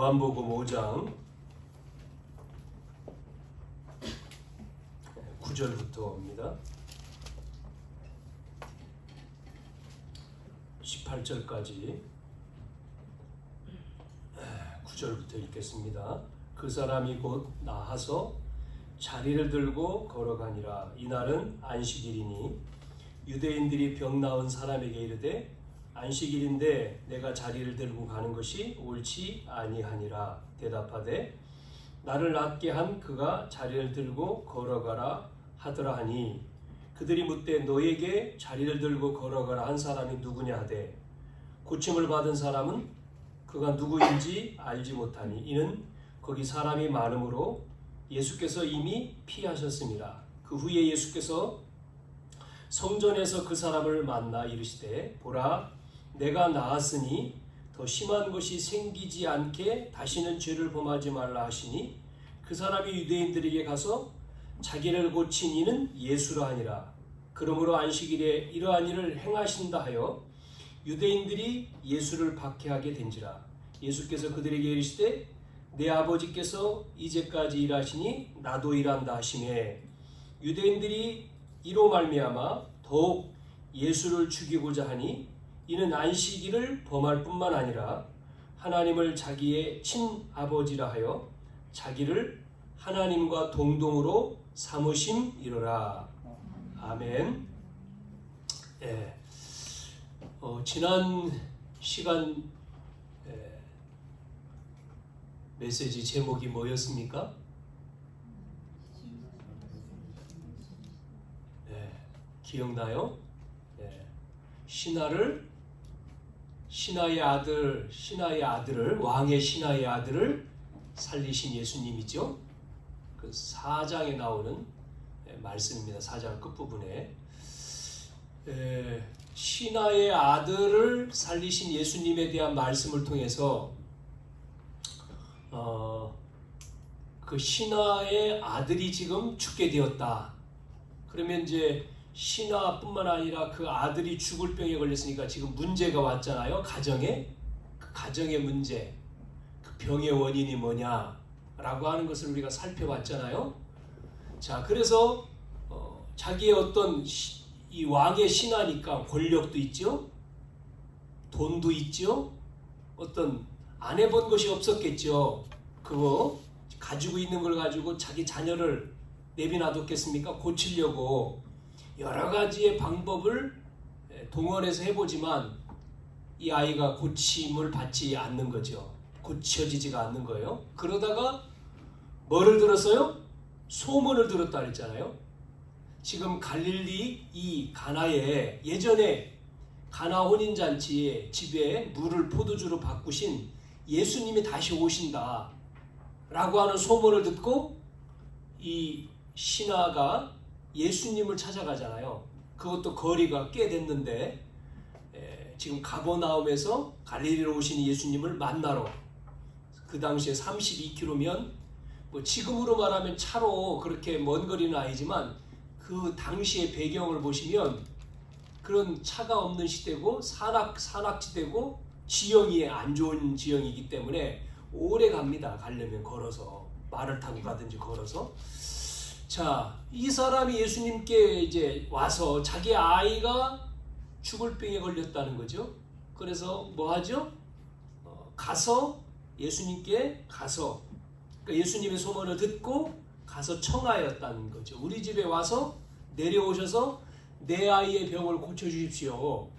요한복음 5장 9절부터입니다. 18절까지 9절부터 읽겠습니다. 그 사람이 곧 나아서 자리를 들고 걸어가니라. 이날은 안식일이니 유대인들이 병 나은 사람에게 이르되 안식일인데 내가 자리를 들고 가는 것이 옳지 아니하니라. 대답하되 나를 낫게 한 그가 자리를 들고 걸어가라 하더라 하니 그들이 묻되 너에게 자리를 들고 걸어가라 한 사람이 누구냐 하되 고침을 받은 사람은 그가 누구인지 알지 못하니 이는 거기 사람이 많으므로 예수께서 이미 피하셨습니다. 그 후에 예수께서 성전에서 그 사람을 만나 이르시되 보라 내가 나았으니 더 심한 것이 생기지 않게 다시는 죄를 범하지 말라 하시니 그 사람이 유대인들에게 가서 자기를 고친 이는 예수라 하니라. 그러므로 안식일에 이러한 일을 행하신다 하여 유대인들이 예수를 박해하게 된지라. 예수께서 그들에게 이르시되 내 아버지께서 이제까지 일하시니 나도 일한다 하시매 유대인들이 이로 말미암아 더욱 예수를 죽이고자 하니 이는 안식일을 범할 뿐만 아니라 하나님을 자기의 친아버지라 하여 자기를 하나님과 동등으로 삼으심이로라. 아멘. 예. 지난 시간 메시지 제목이 뭐였습니까? 기억나요? 신하의 아들을 왕의 신하의 아들을 살리신 예수님이죠. 그 4장에 나오는 말씀입니다. 4장 끝부분에 신하의 아들을 살리신 예수님에 대한 말씀을 통해서 그 신하의 아들이 지금 죽게 되었다. 그러면 이제 신하뿐만 아니라 그 아들이 죽을 병에 걸렸으니까 지금 문제가 왔잖아요. 그 가정의 문제, 그 병의 원인이 뭐냐라고 하는 것을 우리가 살펴봤잖아요. 자, 그래서 자기의 어떤 이 왕의 신하니까 권력도 있죠, 돈도 있죠, 어떤 안 해본 것이 없었겠죠. 그거 가지고 있는 걸 가지고 자기 자녀를 내비놔뒀겠습니까? 고치려고 여러 가지의 방법을 동원해서 해보지만 이 아이가 고침을 받지 않는 거죠. 고쳐지지가 않는 거예요. 그러다가 뭐를 들었어요? 소문을 들었다 그랬잖아요. 지금 갈릴리 이 가나에 예전에 가나 혼인잔치에 집에 물을 포도주로 바꾸신 예수님이 다시 오신다 라고 하는 소문을 듣고 이 신하가 예수님을 찾아가잖아요. 그것도 거리가 꽤 됐는데 지금 가버나움에서 갈릴리로 오신 예수님을 만나러 그 당시에 32km면 뭐 지금으로 말하면 차로 그렇게 먼 거리는 아니지만 그 당시의 배경을 보시면 그런 차가 없는 시대고 산악지대고 지형이 안 좋은 지형이기 때문에 오래 갑니다. 가려면 걸어서 말을 타고 가든지 걸어서. 자, 이 사람이 예수님께 이제 와서 자기 아이가 죽을 병에 걸렸다는 거죠. 그래서 뭐 하죠? 가서 예수님께 가서 그러니까 예수님의 소문을 듣고 가서 청하였다는 거죠. 우리 집에 와서 내려오셔서 내 아이의 병을 고쳐주십시오.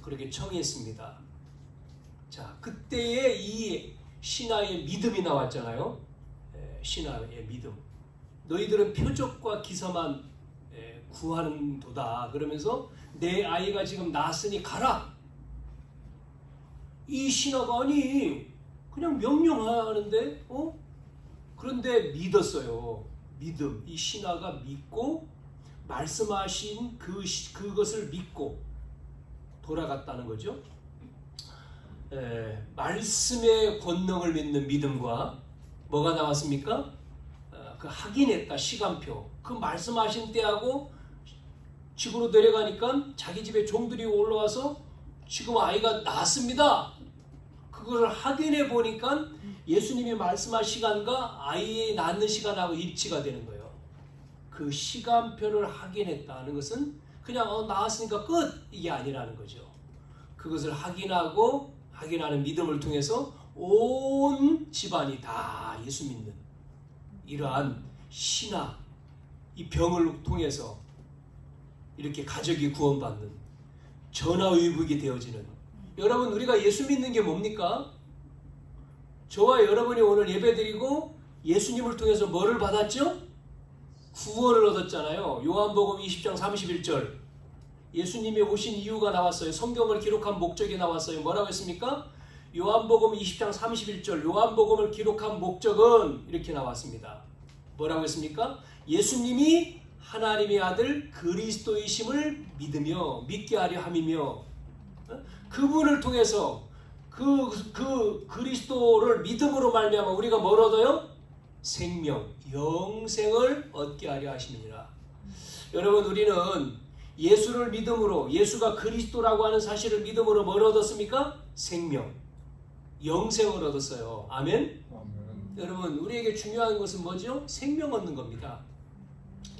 그렇게 청했습니다. 자, 그때에 이 신하의 믿음이 나왔잖아요. 신하의 믿음. 너희들은 표적과 기사만 구하는 도다. 그러면서 내 아이가 지금 낳았으니 가라. 이 신하가 아니 그냥 명령하는데 그런데 믿었어요. 믿음. 이 신하가 믿고 말씀하신 그것을 믿고 돌아갔다는 거죠. 말씀의 권능을 믿는 믿음과 뭐가 나왔습니까? 그 확인했다. 시간표. 그 말씀하신 때하고 집으로 내려가니까 자기 집에 종들이 올라와서 지금 아이가 낳았습니다. 그걸 확인해 보니까 예수님이 말씀할 시간과 아이의 낳는 시간하고 일치가 되는 거예요. 그 시간표를 확인했다는 것은 그냥 나왔으니까 끝! 이게 아니라는 거죠. 그것을 확인하는 믿음을 통해서 온 집안이 다 예수 믿는 이러한 신화, 이 병을 통해서 이렇게 가족이 구원받는 전화위복이 되어지는, 여러분 우리가 예수 믿는 게 뭡니까? 저와 여러분이 오늘 예배드리고 예수님을 통해서 뭐를 받았죠? 구원을 얻었잖아요. 요한복음 20장 31절 예수님이 오신 이유가 나왔어요. 성경을 기록한 목적이 나왔어요. 뭐라고 했습니까? 요한복음 20장 31절 요한복음을 기록한 목적은 이렇게 나왔습니다. 뭐라고 했습니까? 예수님이 하나님의 아들 그리스도이심을 믿게 하려 함이며, 그분을 통해서 그 그리스도를 믿음으로 말미암아 우리가 뭘 얻어요? 생명, 영생을 얻게 하려 하심이니라. 여러분 우리는 예수를 믿음으로, 예수가 그리스도라고 하는 사실을 믿음으로 뭘 얻었습니까? 생명, 영생을 얻었어요. 아멘? 여러분 우리에게 중요한 것은 뭐죠? 생명 얻는 겁니다.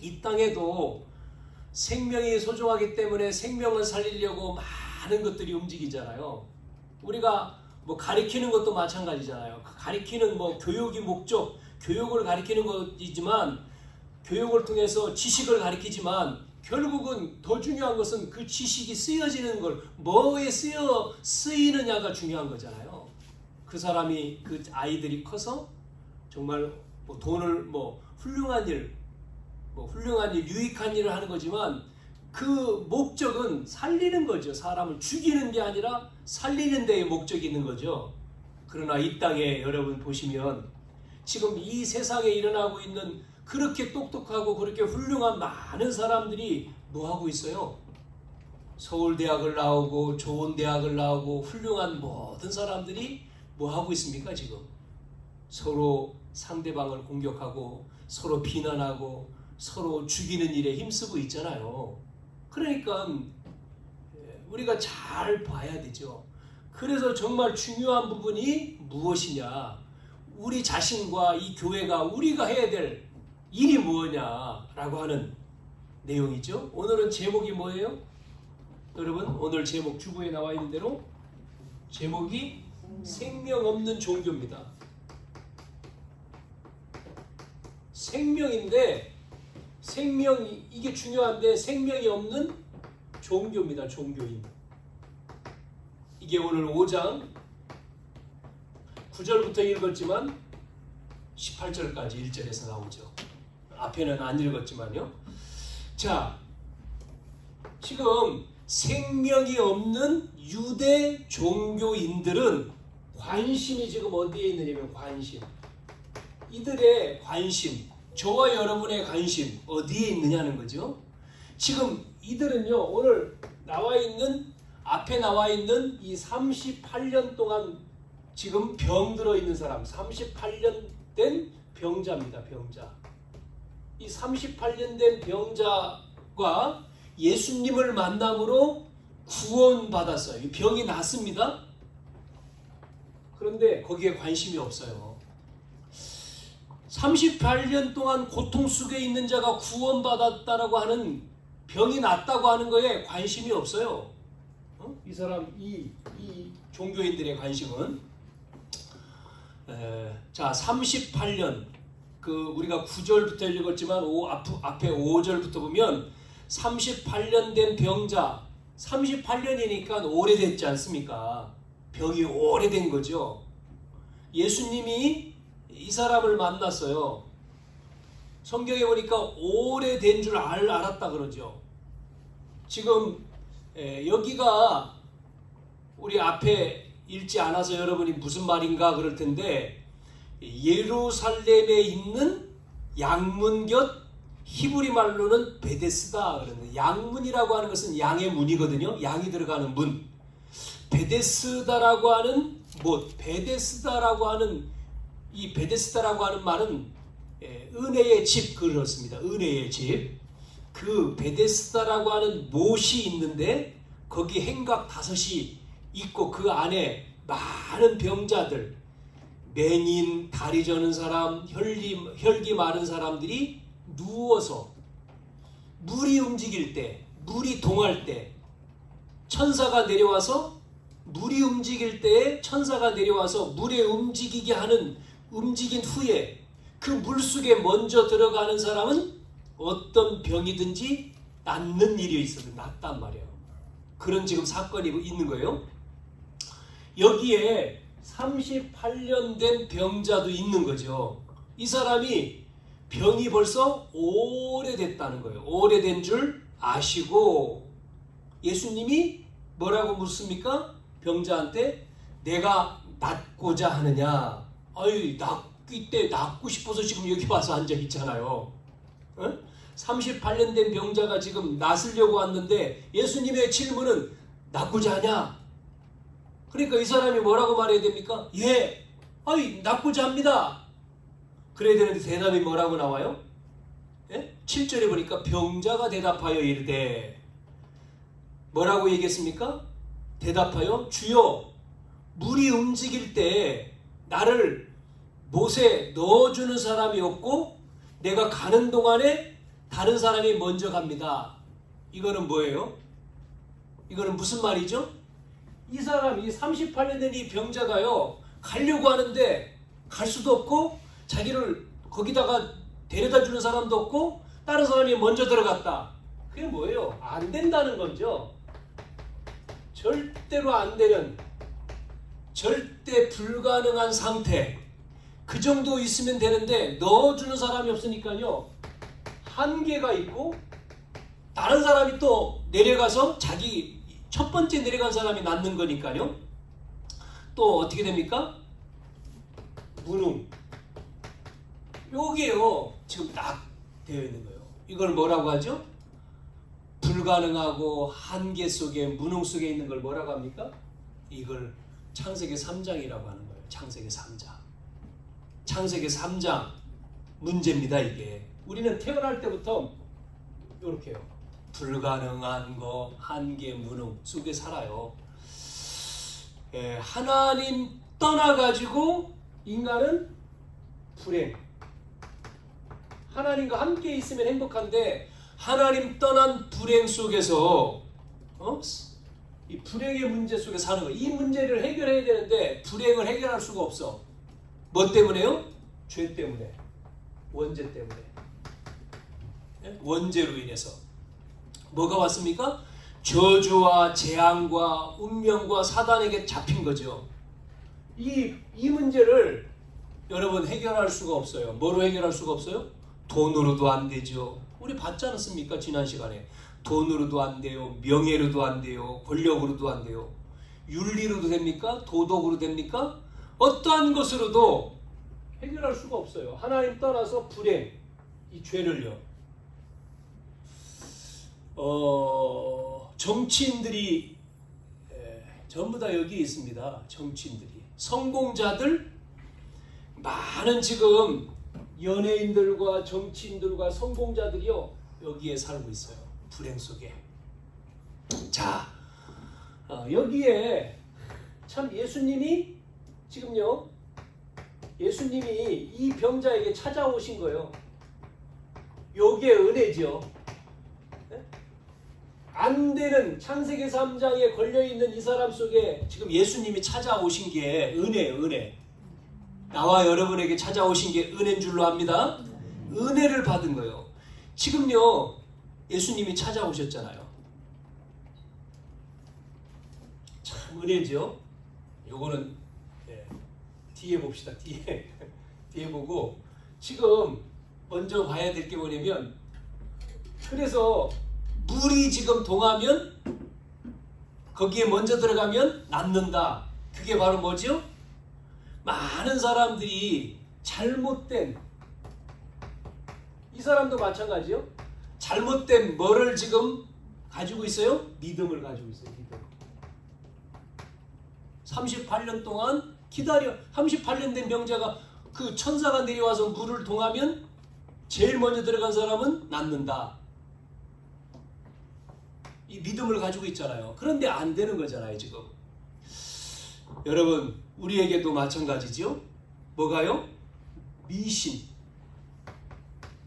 이 땅에도 생명이 소중하기 때문에 생명을 살리려고 많은 것들이 움직이잖아요. 우리가 뭐 가리키는 것도 마찬가지잖아요. 가리키는 교육이 목적, 교육을 가리키는 것이지만, 교육을 통해서 지식을 가리키지만, 결국은 더 중요한 것은 그 지식이 쓰여지는 걸 뭐에 쓰이느냐가 중요한 거잖아요. 그 사람이, 그 아이들이 커서 정말 돈을 훌륭한 일, 유익한 일을 하는 거지만 그 목적은 살리는 거죠. 사람을 죽이는 게 아니라 살리는 데에 목적이 있는 거죠. 그러나 이 땅에 여러분 보시면 지금 이 세상에 일어나고 있는 그렇게 똑똑하고 그렇게 훌륭한 많은 사람들이 뭐 하고 있어요? 서울대학을 나오고 좋은 대학을 나오고 훌륭한 모든 사람들이 뭐 하고 있습니까? 지금 서로 상대방을 공격하고 서로 비난하고 서로 죽이는 일에 힘쓰고 있잖아요. 그러니까 우리가 잘 봐야 되죠. 그래서 정말 중요한 부분이 무엇이냐, 우리 자신과 이 교회가 우리가 해야 될 일이 뭐냐라고 하는 내용이죠. 오늘은 제목이 뭐예요? 여러분 오늘 제목 주보에 나와 있는 대로 제목이 생명 없는 종교입니다. 생명인데 이게 중요한데 생명이 없는 종교입니다. 종교인. 이게 오늘 5장 9절부터 읽었지만 18절까지 1절에서 나오죠. 앞에는 안 읽었지만요. 자, 지금 생명이 없는 유대 종교인들은 관심이 지금 어디에 있느냐면 관심. 이들의 관심, 저와 여러분의 관심 어디에 있느냐는 거죠. 지금 이들은요, 오늘 앞에 나와 있는 이 38년 동안 지금 병들어 있는 사람, 38년 된 병자입니다. 병자. 이 38년 된 병자가 예수님을 만남으로 구원받았어요. 이 병이 낫습니다. 그런데 거기에 관심이 없어요. 38년 동안 고통 속에 있는 자가 구원받았다라고 하는, 병이 낫다고 하는 거에 관심이 없어요. 이 사람, 이 종교인들의 관심은 자, 38년, 우리가 9절부터 읽었지만 앞에 5절부터 보면 38년 된 병자, 38년이니까 오래됐지 않습니까? 병이 오래된 거죠. 예수님이 이 사람을 만났어요. 성경에 보니까 오래된 줄 알았다 그러죠. 지금 여기가 우리 앞에 읽지 않아서 여러분이 무슨 말인가 그럴 텐데, 예루살렘에 있는 양문 곁, 히브리 말로는 베데스다 그러는데, 양문이라고 하는 것은 양의 문이거든요. 양이 들어가는 문. 베데스다라고 하는 베데스다라고 하는 이 베데스다라고 하는 말은 은혜의 집, 그렇습니다. 은혜의 집. 그 베데스다라고 하는 못이 있는데 거기 행각 5이 있고 그 안에 많은 병자들, 맹인, 다리 저는 사람, 혈기 마른 사람들이 누워서 물이 움직일 때, 물이 동할 때 천사가 내려와서 물이 움직일 때에 천사가 내려와서 물에 움직이게 하는 움직인 후에 그 물속에 먼저 들어가는 사람은 어떤 병이든지 낫는 일이 있어도 낫단 말이에요. 그런 지금 사건이 있는 거예요. 여기에 38년 된 병자도 있는 거죠. 이 사람이 병이 벌써 오래됐다는 거예요. 오래된 줄 아시고 예수님이 뭐라고 묻습니까? 병자한테 내가 낫고자 하느냐? 이때 낫고 싶어서 지금 여기 와서 앉아 있잖아요. 38년 된 병자가 지금 낫으려고 왔는데 예수님의 질문은 낫고자 하냐? 그러니까 이 사람이 뭐라고 말해야 됩니까? 예, 낫고자 합니다. 그래야 되는데 대답이 뭐라고 나와요? 7절에 보니까 병자가 대답하여 이르되 뭐라고 얘기했습니까? 대답하여 주여 물이 움직일 때 나를 못에 넣어주는 사람이 없고 내가 가는 동안에 다른 사람이 먼저 갑니다. 이거는 뭐예요? 이거는 무슨 말이죠? 이 사람, 이 38년 된 이 병자가요 가려고 하는데 갈 수도 없고 자기를 거기다가 데려다 주는 사람도 없고 다른 사람이 먼저 들어갔다. 그게 뭐예요? 안 된다는 거죠. 절대로 안 되는, 절대 불가능한 상태. 그 정도 있으면 되는데 넣어주는 사람이 없으니까요 한계가 있고 다른 사람이 또 내려가서 자기 첫 번째 내려간 사람이 낫는 거니까요. 또 어떻게 됩니까? 무능. 여기에요 지금 딱 되어 있는 거예요. 이걸 뭐라고 하죠? 불가능하고 한계 속에 무능 속에 있는 걸 뭐라고 합니까? 이걸 창세기 3장이라고 하는 거예요. 창세기 3장. 창세기 3장 문제입니다. 이게 우리는 태어날 때부터 이렇게요. 불가능한 거, 한계, 무능 속에 살아요. 하나님 떠나가지고 인간은 불행. 하나님과 함께 있으면 행복한데 하나님 떠난 불행 속에서 이 불행의 문제 속에 사는 거예요. 이 문제를 해결해야 되는데 불행을 해결할 수가 없어. 뭐 때문에요? 죄 때문에. 원죄 때문에. 원죄로 인해서. 뭐가 왔습니까? 저주와 재앙과 운명과 사단에게 잡힌 거죠. 이 문제를 여러분 해결할 수가 없어요. 뭐로 해결할 수가 없어요? 돈으로도 안 되죠. 우리 봤지 않았습니까? 지난 시간에. 돈으로도 안 돼요. 명예로도 안 돼요. 권력으로도 안 돼요. 윤리로도 됩니까? 도덕으로 됩니까? 어떠한 것으로도 해결할 수가 없어요. 하나님 떠나서 불행, 이 죄를요. 정치인들이 전부 다 여기 있습니다. 정치인들이. 성공자들, 많은 지금 연예인들과 정치인들과 성공자들이요. 여기에 살고 있어요. 불행 속에. 자, 여기에 참 예수님이 지금요. 예수님이 이 병자에게 찾아오신 거예요. 여기에 은혜죠. 안 되는 창세기 3장에 걸려있는 이 사람 속에 지금 예수님이 찾아오신 게 은혜예요. 은혜. 나와 여러분에게 찾아오신 게 은혜인 줄로 압니다. 은혜를 받은 거예요. 지금요. 예수님이 찾아오셨잖아요. 참 은혜죠. 요거는 뒤에 봅시다. 뒤에 보고 지금 먼저 봐야 될 게 뭐냐면 그래서 물이 지금 동하면 거기에 먼저 들어가면 낫는다. 그게 바로 뭐죠? 많은 사람들이 잘못된 이 사람도 마찬가지요. 잘못된 뭐를 지금 가지고 있어요? 믿음을 가지고 있어요. 믿음. 38년 동안 기다려 38년 된 병자가 그 천사가 내려와서 물을 동하면 제일 먼저 들어간 사람은 낫는다. 이 믿음을 가지고 있잖아요. 그런데 안 되는 거잖아요. 지금 여러분 우리에게도 마찬가지죠. 뭐가요? 미신.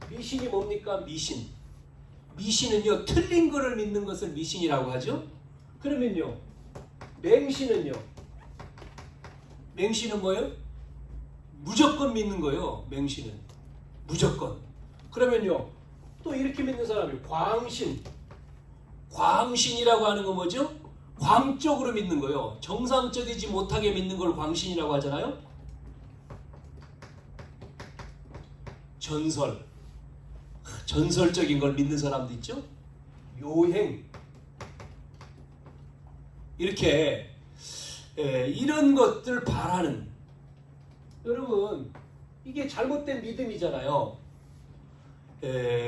미신이 뭡니까? 미신. 미신은요, 틀린 거를 믿는 것을 미신이라고 하죠. 그러면요, 맹신은요, 맹신은 뭐예요? 무조건 믿는 거예요. 맹신은 무조건. 그러면요, 또 이렇게 믿는 사람이 광신. 광신이라고 하는 건 뭐죠? 광적으로 믿는 거예요. 정상적이지 못하게 믿는 걸 광신이라고 하잖아요. 전설. 전설적인 걸 믿는 사람도 있죠. 요행. 이렇게 이런 것들 바라는, 여러분 이게 잘못된 믿음이잖아요.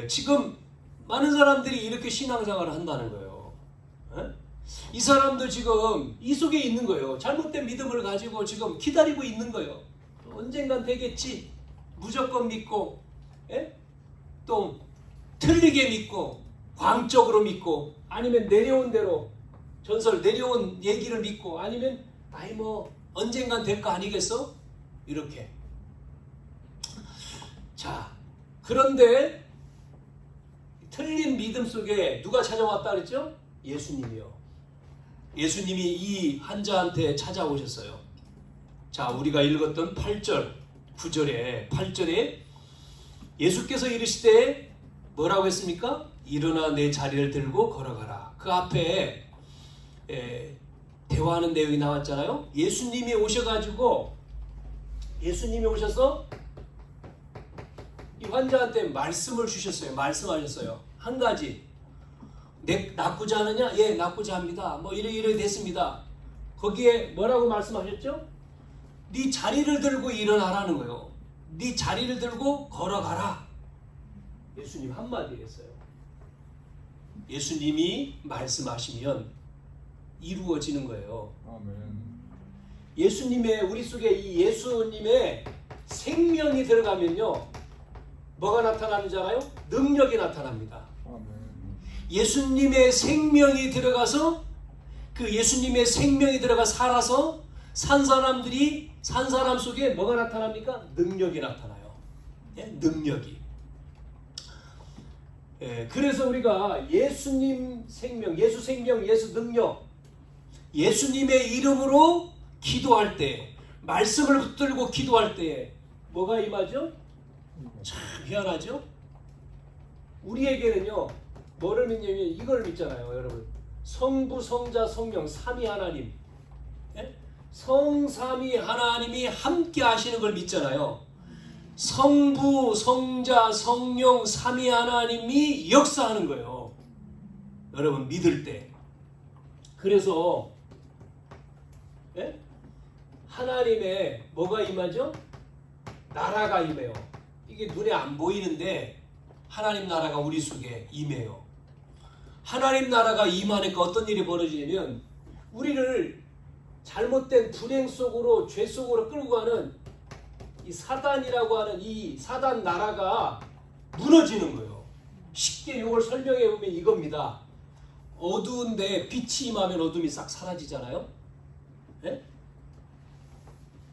지금 많은 사람들이 이렇게 신앙생활을 한다는 거예요. 이 사람도 지금 이 속에 있는 거예요. 잘못된 믿음을 가지고 지금 기다리고 있는 거예요. 언젠간 되겠지. 무조건 믿고, 또 틀리게 믿고, 광적으로 믿고, 아니면 내려온 대로 전설 내려온 얘기를 믿고, 아니면 아이 뭐 언젠간 될 거 아니겠어? 이렇게. 자, 그런데 틀린 믿음 속에 누가 찾아왔다 그랬죠? 예수님이요. 예수님이 이 환자한테 찾아오셨어요. 자, 우리가 읽었던 8절, 9절에 8절에 예수께서 이르시되 뭐라고 했습니까? 일어나 내 자리를 들고 걸어가라. 그 앞에 대화하는 내용이 나왔잖아요. 예수님이 오셔서 이 환자한테 말씀을 주셨어요. 말씀하셨어요. 한 가지. 낫고자 하느냐? 예, 낫고자 합니다. 뭐 이래 됐습니다. 거기에 뭐라고 말씀하셨죠? 네 자리를 들고 일어나라는 거예요. 네 자리를 들고 걸어가라. 예수님 한마디 했어요. 예수님이 말씀하시면 이루어지는 거예요. 아멘. 우리 속에 이 예수님의 생명이 들어가면요, 뭐가 나타나는 줄 알아요? 능력이 나타납니다. 아멘. 예수님의 생명이 들어가서, 그 예수님의 생명이 들어가 살아서 산 사람 속에 뭐가 나타납니까? 능력이 나타나요. 능력이. 그래서 우리가 예수님 생명, 예수 생명, 예수 능력, 예수님의 이름으로 기도할 때, 말씀을 붙들고 기도할 때 뭐가 임하죠? 참 희한하죠? 우리에게는요, 뭐를 믿냐면 이걸 믿잖아요, 여러분. 성부, 성자, 성령, 삼위 하나님. 성삼위 하나님이 함께 하시는 걸 믿잖아요. 성부, 성자, 성령, 삼위 하나님이 역사하는 거예요. 여러분 믿을 때. 그래서 하나님의 뭐가 임하죠? 나라가 임해요. 이게 눈에 안 보이는데 하나님 나라가 우리 속에 임해요. 하나님 나라가 임하니까 어떤 일이 벌어지냐면 우리를 잘못된 불행 속으로, 죄 속으로 끌고 가는 이 사단이라고 하는 이 사단 나라가 무너지는 거예요. 쉽게 이걸 설명해 보면 이겁니다. 어두운데 빛이 임하면 어둠이 싹 사라지잖아요.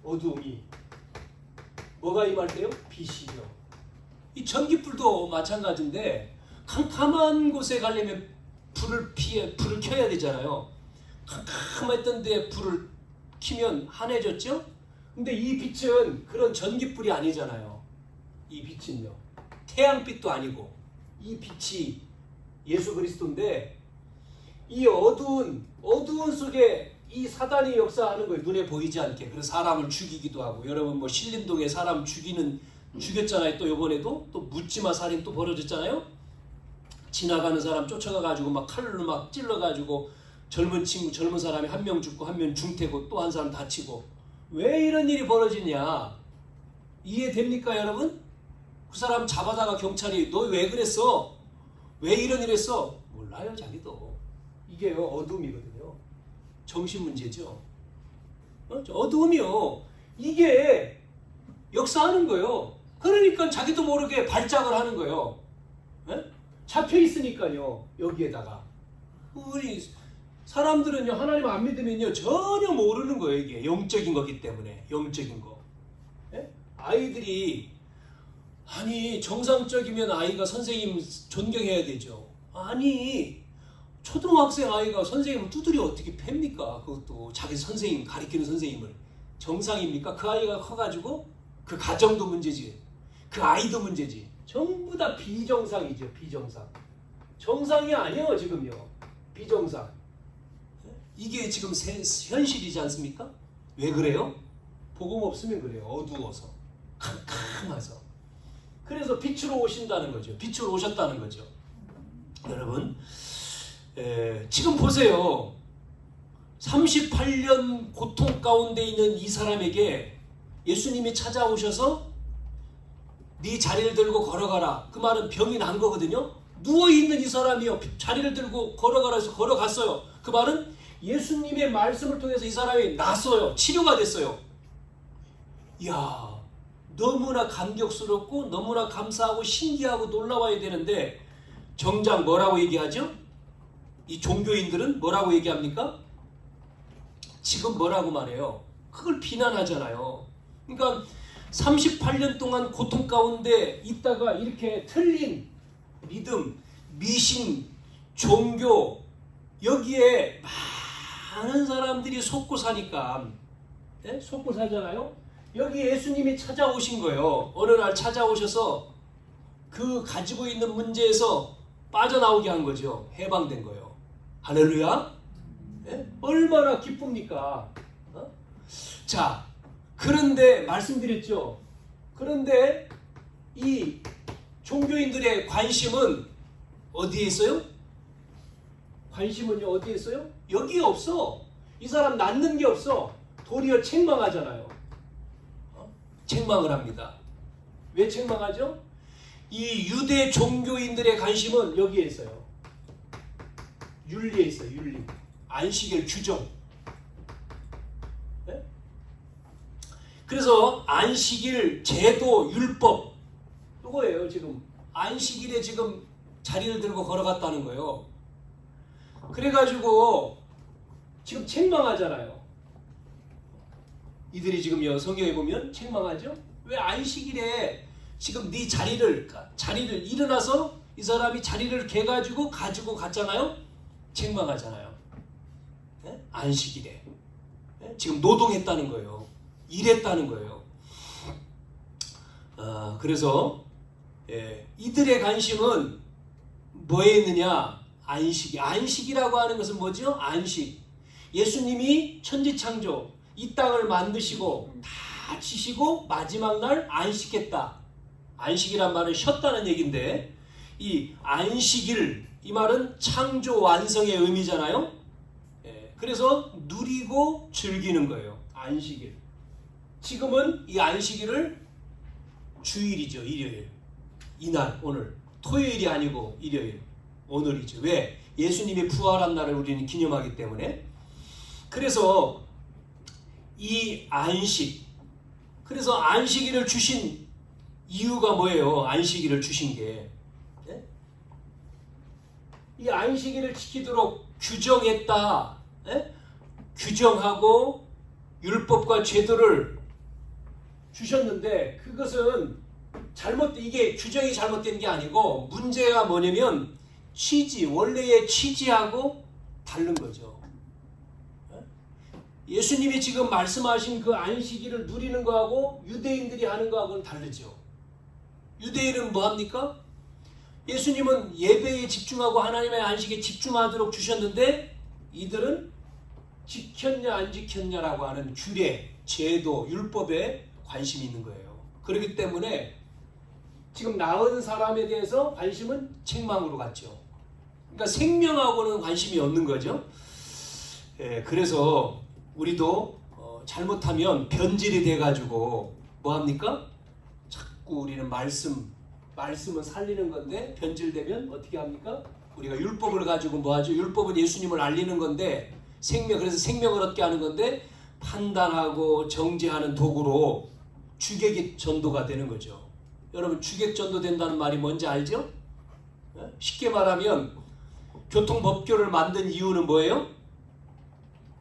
어두움이 뭐가 임할 때요? 빛이요. 이 전기불도 마찬가지인데 캄캄한 곳에 가려면 불을 켜야 되잖아요. 캄캄했던 데 불을 켜면 환해졌죠? 근데 이 빛은 그런 전기불이 아니잖아요. 이 빛은요, 태양빛도 아니고 이 빛이 예수 그리스도인데, 이 어두운 속에 이 사단이 역사하는 거예요. 눈에 보이지 않게. 그래서 사람을 죽이기도 하고, 여러분 뭐 신림동에 사람 죽였잖아요. 또 이번에도 또 묻지마 살인 또 벌어졌잖아요. 지나가는 사람 쫓아가가지고 막 칼로 막 찔러가지고 젊은 사람이 한 명 죽고 한 명 중태고 또 한 사람 다치고. 왜 이런 일이 벌어지냐? 이해됩니까, 여러분? 그 사람 잡아다가 경찰이 너 왜 그랬어? 왜 이런 일 했어? 몰라요, 자기도. 이게 어둠이거든요. 정신 문제죠. 어둠이요. 이게 역사하는 거예요. 그러니까 자기도 모르게 발작을 하는 거예요. 잡혀 있으니까요, 여기에다가. 우리 사람들은요, 하나님 안 믿으면요, 전혀 모르는 거예요, 이게. 영적인 거기 때문에. 영적인 거. 아이들이 아니 정상적이면 아이가 선생님 존경해야 되죠. 아니 초등학생 아이가 선생님을 두드려 어떻게 팹니까? 그것도 자기 선생님 가리키는 선생님을 정상입니까? 그 아이가 커가지고 그 가정도 문제지, 그 아이도 문제지. 전부 다 비정상이죠. 비정상. 정상이 아니에요 지금요. 비정상. 이게 지금 현실이지 않습니까? 왜 그래요? 복음 없으면 그래요. 어두워서 캄캄해서. 그래서 빛으로 오신다는 거죠. 빛으로 오셨다는 거죠. 여러분 지금 보세요. 38년 고통 가운데 있는 이 사람에게 예수님이 찾아오셔서 네 자리를 들고 걸어가라. 그 말은 병이 난 거거든요. 누워있는 이 사람이요. 자리를 들고 걸어가라 해서 걸어갔어요. 그 말은 예수님의 말씀을 통해서 이 사람이 났어요. 치료가 됐어요. 이야, 너무나 감격스럽고 너무나 감사하고 신기하고 놀라워야 되는데 정작 뭐라고 얘기하죠? 이 종교인들은 뭐라고 얘기합니까? 지금 뭐라고 말해요? 그걸 비난하잖아요. 그러니까 38년 동안 고통 가운데 있다가 이렇게 틀린 믿음, 미신, 종교 여기에 많은 사람들이 속고 사니까 속고 살잖아요. 여기 예수님이 찾아오신 거예요. 어느 날 찾아오셔서 그 가지고 있는 문제에서 빠져나오게 한 거죠. 해방된 거예요. 할렐루야. 얼마나 기쁩니까? 자, 그런데 말씀드렸죠. 그런데 이 종교인들의 관심은 어디에 있어요? 관심은요 어디에 있어요? 여기에 없어. 이 사람 낳는 게 없어. 도리어 책망하잖아요. 책망을 합니다. 왜 책망하죠? 이 유대 종교인들의 관심은 여기에 있어요. 윤리에 있어요. 윤리. 안식일 규정. 네? 그래서 안식일 제도 율법 이거예요. 지금 안식일에 지금 자리를 들고 걸어갔다는 거예요. 그래가지고 지금 책망하잖아요. 이들이 지금 성경에 보면 책망하죠. 왜 안식일에 지금 네 자리를 일어나서 이 사람이 자리를 개가지고 가지고 갔잖아요. 책망하잖아요. 네? 안식일에 네? 지금 노동했다는 거예요. 일했다는 거예요. 그래서 이들의 관심은 뭐에 있느냐? 안식이라고 하는 것은 뭐죠? 안식. 예수님이 천지창조 이 땅을 만드시고 다 치시고 마지막 날 안식했다. 안식이란 말은 쉬었다는 얘기인데 이 안식일 이 말은 창조 완성의 의미잖아요. 그래서 누리고 즐기는 거예요. 안식일. 지금은 이 안식일을 주일이죠. 일요일. 이날 오늘 토요일이 아니고 일요일 오늘이죠. 왜? 예수님이 부활한 날을 우리는 기념하기 때문에. 그래서 이 안식, 그래서 안식일을 주신 이유가 뭐예요? 안식일을 주신 게 이 안식일을 지키도록 규정했다. 규정하고 율법과 제도를 주셨는데 그것은 이게 규정이 잘못된 게 아니고 문제가 뭐냐면 원래의 취지하고 다른 거죠. 예수님이 지금 말씀하신 그 안식일을 누리는 거하고 유대인들이 하는 거하고는 다르죠. 유대인은 뭐합니까? 예수님은 예배에 집중하고 하나님의 안식에 집중하도록 주셨는데 이들은 지켰냐 안 지켰냐라고 하는 규례, 제도, 율법에 관심이 있는 거예요. 그렇기 때문에 지금 낳은 사람에 대해서 관심은 책망으로 갔죠. 그러니까 생명하고는 관심이 없는 거죠. 그래서 우리도 잘못하면 변질이 돼가지고 뭐합니까? 자꾸 우리는 말씀은 살리는 건데 변질되면 어떻게 합니까? 우리가 율법을 가지고 뭐하죠? 율법은 예수님을 알리는 건데 그래서 생명을 얻게 하는 건데 판단하고 정죄하는 도구로 주객이 전도가 되는 거죠. 여러분 주객 전도 된다는 말이 뭔지 알죠? 쉽게 말하면 교통법규를 만든 이유는 뭐예요?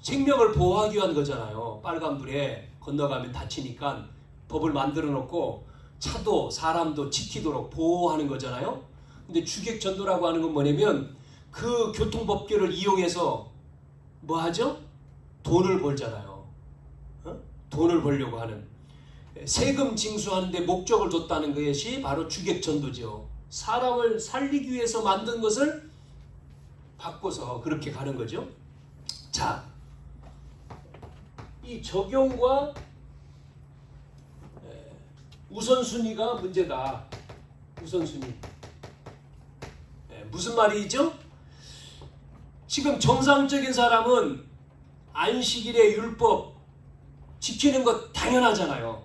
생명을 보호하기 위한 거잖아요. 빨간불에 건너가면 다치니까 법을 만들어 놓고 차도 사람도 지키도록 보호하는 거잖아요. 근데 주객전도라고 하는 건 뭐냐면 그 교통법규를 이용해서 뭐 하죠? 돈을 벌잖아요. 돈을 벌려고 하는, 세금 징수하는 데 목적을 뒀다는 것이 바로 주객전도죠. 사람을 살리기 위해서 만든 것을 바꿔서 그렇게 가는 거죠. 자, 이 적용과 우선순위가 문제다. 우선순위. 무슨 말이죠? 지금 정상적인 사람은 안식일의 율법 지키는 것 당연하잖아요.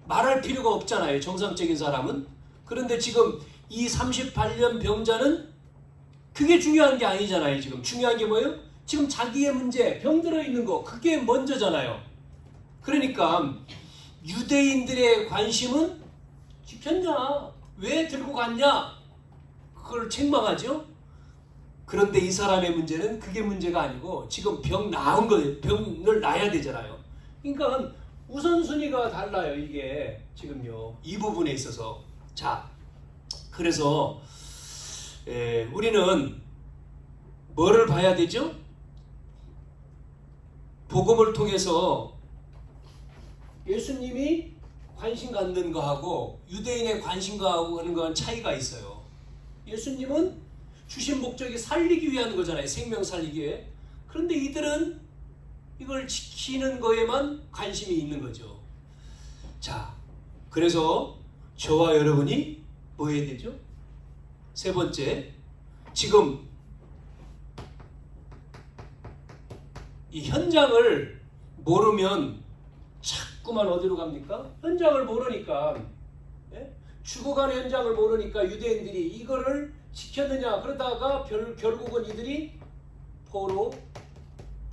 말할 필요가 없잖아요. 정상적인 사람은. 그런데 지금 이 38년 병자는 그게 중요한 게 아니잖아요. 지금 중요한 게 뭐예요? 지금 자기의 문제, 병들어 있는 거, 그게 먼저잖아요. 그러니까 유대인들의 관심은 지켰냐? 왜 들고 갔냐? 그걸 책망하죠. 그런데 이 사람의 문제는 그게 문제가 아니고 지금 병 나은 거예요. 병을 나야 되잖아요. 그러니까 우선순위가 달라요. 이게 지금요. 이 부분에 있어서. 자, 그래서 우리는 뭐를 봐야 되죠? 복음을 통해서 예수님이 관심 갖는 거하고 유대인의 관심 가하는 건 차이가 있어요. 예수님은 주신 목적이 살리기 위한 거잖아요. 생명 살리기 위해. 그런데 이들은 이걸 지키는 거에만 관심이 있는 거죠. 자, 그래서 저와 여러분이 뭐 해야 되죠? 세 번째, 지금 이 현장을 모르면 자꾸만 어디로 갑니까? 현장을 모르니까, 죽어가는 현장을 모르니까 유대인들이 이거를 지켰느냐, 그러다가 결국은 이들이 포로,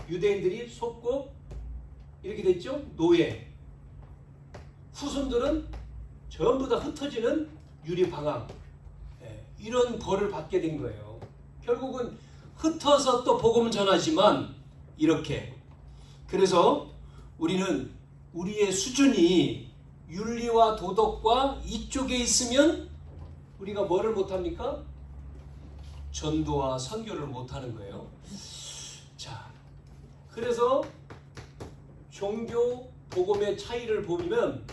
유대인들이 속고 이렇게 됐죠. 노예. 후손들은 전부 다 흩어지는 유리방황, 이런 벌을 받게 된 거예요. 결국은 흩어서 또 복음을 전하지만 이렇게. 그래서 우리는 우리의 수준이 윤리와 도덕과 이쪽에 있으면 우리가 뭐를 못합니까? 전도와 선교를 못하는 거예요. 자, 그래서 종교, 복음의 차이를 보면